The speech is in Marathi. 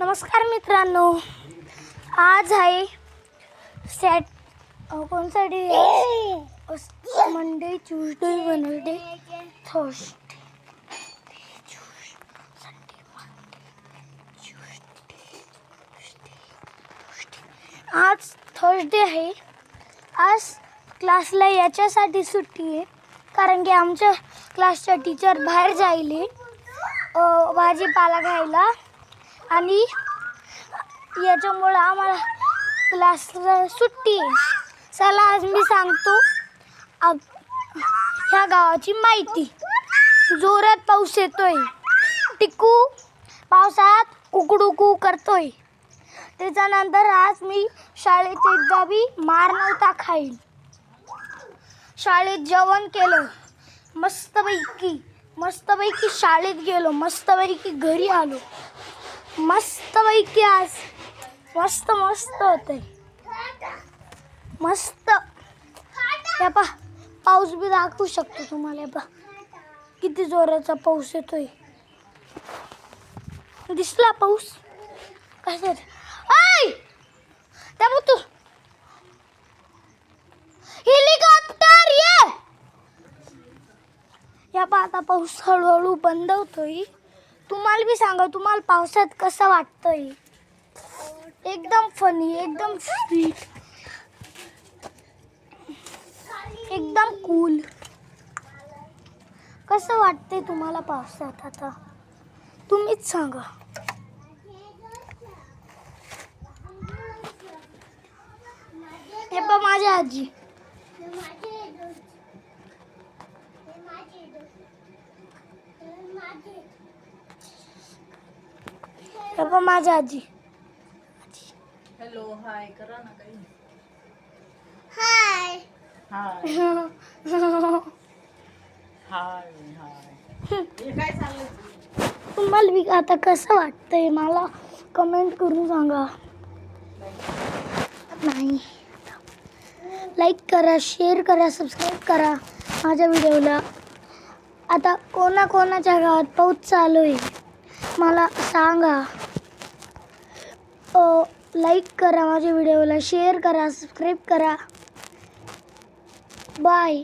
नमस्कार मित्रांनो, आज आहे कोणता डे आहे? Monday, Tuesday, Wednesday, Thursday, Sunday, Monday, Tuesday, आज थर्सडे आहे. आज क्लासला याच्यासाठी सुट्टी आहे कारण की आमच्या क्लासच्या टीचर बाहेर जायले भाजीपाला घ्यायला आणि याच्यामुळं आम्हाला क्लासला सुट्टी आहे. चला आज मी सांगतो ह्या गावाची माहिती. जोरात पाऊस येतोय, टिकू पावसात उकडुकू करतोय. त्याच्यानंतर आज मी शाळेत एकदा बी मार नव्हता खाईल. शाळेत जेवण केलं मस्तपैकी शाळेत गेलो, मस्तपैकी घरी आलो, मस्तपैकी आज मस्त होतंय. मस्त हे पा पाऊस बी दाखवू शकतो तुम्हाला. पा किती जोराचा पाऊस येतोय. दिसला पाऊस कसा? तू हेलिकॉप्टर ये. या पा आता पाऊस हळूहळू बंद होतोय. तुम्हाला बी सांगा, तुम्हाला पावसात कसं वाटतंय? एकदम फनी, एकदम स्वीट, एकदम कूल. कसं वाटतंय तुम्हाला पावसात? आता तुम्हीच सांगा. हे पा माझी आजी. हे पा माझी आजी. हॅलो, हाय करा ना काही. हाय हाय हाय हाय. हे काय चाललंय? तुम्हाला बी आता कसं वाटतंय मला कमेंट करून सांगा. नाही, लाईक करा, शेअर करा, सबस्क्राईब करा माझ्या व्हिडिओला. आता कोणाच्या गावात पाऊस चालू आहे मला सांगा. लाईक करा माझ्या व्हिडिओला, शेअर करा, सबस्क्राईब करा. बाय.